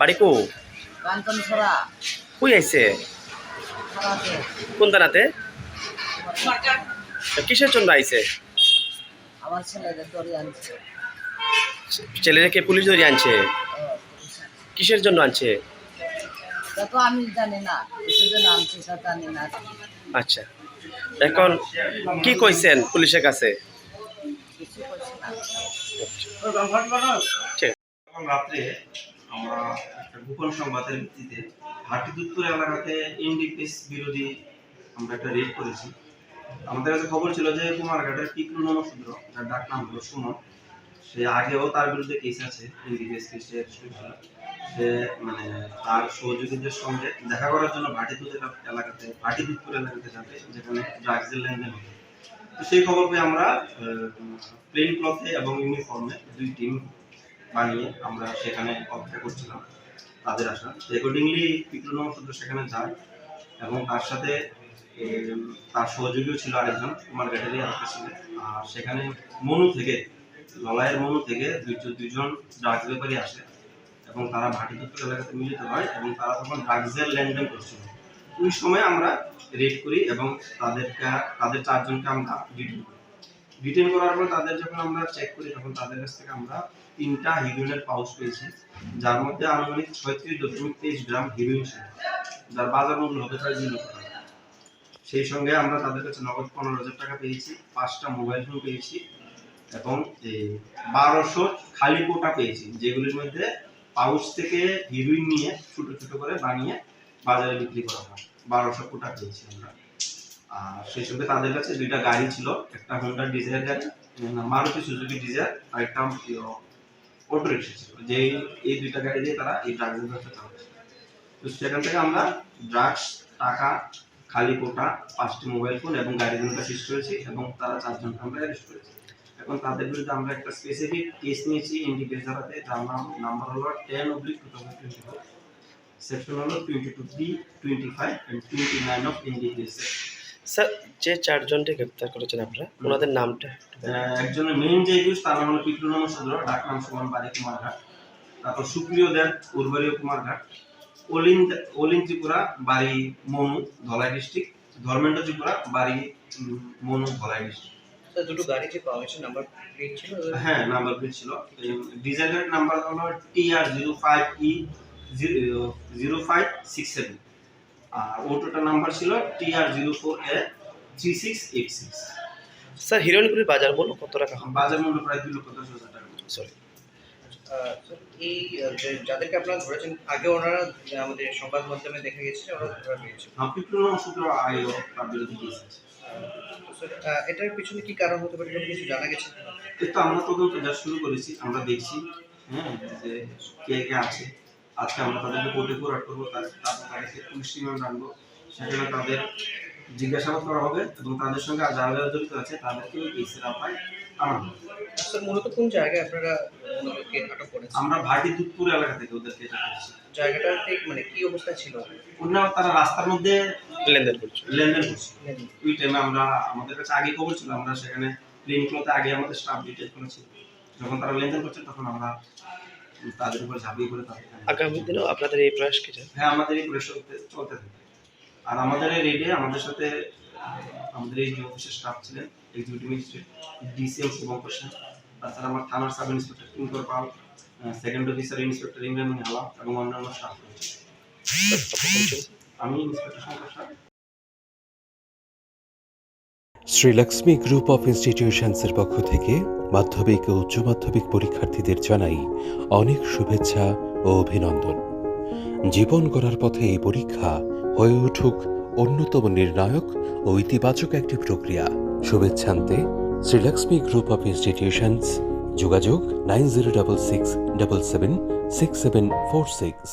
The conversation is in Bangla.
বাড়ি কো? কাঞ্চন ছড়া কই আইছে? ছড়াতে কোন দানাতে? কিসের জন্য আইছে? আমার ছেলেদের দড়ি আনছে। ছেলেকে পুলিশ ধরে আনছে? পুলিশ আনছে। কিসের জন্য আনছে? তা তো আমি জানি না, কিসের জন্য আনছে তা জানি না। আচ্ছা, এখন কি কইছেন পুলিশের কাছে? কিছু করছে না। ঠিক। এখন রাত্রে আমরা একটা গোপন সংবাদের ভিত্তিতে হাটিদুত্তর এলাকাতে এনডিপিএস বিরোধী আমরা একটা রেড করেছি। আমাদের কাছে খবর ছিল যে কুমারঘাটের পিকলু নমশূদ্র, যার ডাক নাম হলো সুমন, সে আগেও তার বিরুদ্ধে কেস আছে এনডিপিএস কেসে। সে মানে তার সহযোগীদের সঙ্গে দেখা করার জন্য ভাটিদুত্তর এলাকাতে যাবে, যেখানে ড্রাগসের লেনদেন হবে। তো সেই খবর পেয়ে আমরা প্লেন ক্লথে এবং ইউনিফর্মে দুই টিম বানিয়ে আমরা সেখানে অপেক্ষা করছিলাম তাদের আসা। অ্যাকর্ডিংলি পিকলু নমশূদ্র সেখানে যায় এবং তার সাথে তার সহযোগীও ছিল আরেকজন কুমারঘাটেরই আরেকটা ছিলেন। আর সেখানে ললাইয়ের মনু থেকে দুইজন ড্রাগস ব্যাপারী আসে এবং তারা ভাটিদুত্তর এলাকাতে মিলিত হয় এবং তারা তখন ড্রাগসের লেনদেন করছিল। ওই সময় আমরা রেড করি এবং তাদের চারজনকে আমরা ডিটেন করার পর তাদের যখন আমরা চেক করি তখন তাদের কাছ থেকে আমরা 3টা হিরোইনের পাউচ পেয়েছি, যার মধ্যে আনুমানিক 36.23 গ্রাম হিরোইন ছিল, যার বাজার মূল্য হবে প্রায় 2 লক্ষ টাকা। সেই সঙ্গে আমরা তাদের কাছে নগদ 15,000 টাকা পেয়েছি, 5টা মোবাইল ফোন পেয়েছি এবং 1200 খালি কোটা পেয়েছি, যেগুলির মধ্যে পাউচ থেকে হিরোইন নিয়ে ছোট ছোট করে বানিয়ে বাজারে বিক্রি করা হয়। 1200 কোটা পেয়েছি আমরা। আর সেই সঙ্গে তাদের কাছে 2টা গাড়ি ছিল, একটা হোন্ডা ডিজায়ার গাড়ি, মারুতি সুজুকি ডিজায়ার, আর একটা অটো রিক্সা ছিল। যে এই 2টা গাড়ি দিয়ে তারা এই ড্রাগসের ব্যবসা চালাচ্ছে। তো সেখান থেকে আমরা ড্রাগস, টাকা, খালি কোটা, 5টি মোবাইল ফোন এবং গাড়ি দুটো সিজ করেছি এবং তারা 4জনকে আমরা অ্যারেস্ট করেছি। এখন তাদের বিরুদ্ধে আমরা একটা স্পেসিফিক কেস নিয়েছি এনডিপিএস ধারাতে, যার নাম্বার হলো 10/2024, সেকশন হলো 22B, 25 and 29 of NDPS. Sir, যে চারজনকে গ্রেপ্তার করেছেন আপনারা, ওনাদের নামটা? একজনের মেইন যে ইউজ তার নাম হলো পিকলু নমশূদ্র, ডাক নাম সুমন, বাড়ি কুমারঘাট। তারপর সুপ্রিয় দেব, উর্বাড়িও কুমারঘাট। অলিন ত্রিপুরা, বাড়ি মনু, ধলাই ডিস্ট্রিক্ট। ধর্মেন্দ্র ত্রিপুরা, বাড়ি মনু, ধলাই ডিস্ট্রিক্ট। স্যার, দুটো গাড়ি যে পাওয়া গেছে নাম্বার প্লেট ছিল? হ্যাঁ, নাম্বার প্লেট ছিল। ডিজাইনের নাম্বার হলো TR05E 0567 আর অটোটার নাম্বার ছিল TR04A 3686। স্যার, হিরোইনগুলির বাজার মূল্য কত টাকা? বাজার মূল্য প্রায় 2,10,000 টাকা। সরি। এই যাদেরকে আপনারা ধরেছেন, আগে ওনারা আমাদের সংবাদ মাধ্যমে দেখা গেছে যে ওরা ধরা পেয়েছে। পিকলু নমশূদ্র আইও তার বিরুদ্ধে কেস আছে। এটার পিছনে কি কারণ হতে পারে, কোনো কিছু জানা গেছে? কিন্তু আমরা তদন্ত যা শুরু করেছি, আমরা দেখছি যে কে কে আছে। আজকে আমরা তাদেরকে কোর্টে ফরওয়ার্ড করবো, তাদেরকে পুলিশ রিমান্ড আনবো, সেখানে তাদের জিজ্ঞাসাবাদ করা হবে এবং তাদের সঙ্গে যারা যারা জড়িত আছে তাদেরকে কেসের আওতায় আনা হবে। স্যার, মূলত কোন জায়গায় আপনারা ওদেরকে আটক করেছেন? আমরা ভাটিদুত্তর এলাকা থেকে ওদেরকে এটা করেছি। জায়গাটাতে মানে কি অবস্থা ছিল? তারা রাস্তার মধ্যে লেনদেন করছে। ওই টাইমে আমাদের কাছে আগে খবর ছিল, আমরা সেখানে প্লেন ক্লথে আগে আমাদের স্টাফ ডিটেল করেছি। যখন তারা লেনদেন করছে তখন আমরা তাদের উপর ঝাঁপিয়ে পড়ে তাদের। আগামী দিনেও আপনাদের এই প্রয়াস কি? হ্যাঁ, আমাদের এই প্রয়াস চলতে থাকে। আর আমাদের এই রেডে আমাদের সাথে আমাদের এই যে অফিসের স্টাফ ছিলেন, executive magistrate DCM Shubhankar Sen, তাছাড়া আমার থানার sub inspector Kinkar Pal, second officer inspector Imran Hala এবং অন্যান্য স্টাফ রয়েছে। আমি inspector Shankar sir. Srilakshmi group of ইনস্টিটিউশনসের পক্ষ থেকে মাধ্যমিক ও উচ্চ মাধ্যমিক পরীক্ষার্থীদের জানাই অনেক শুভেচ্ছা ও অভিনন্দন। জীবন গড়ার পথে এই পরীক্ষা হয়ে উঠুক অন্যতম নির্ণায়ক ও ইতিবাচক একটি প্রক্রিয়া। শুভেচ্ছান্তে শ্রীলক্ষ্মী গ্রুপ অফ ইনস্টিটিউশনস। যোগাযোগ 9066776746।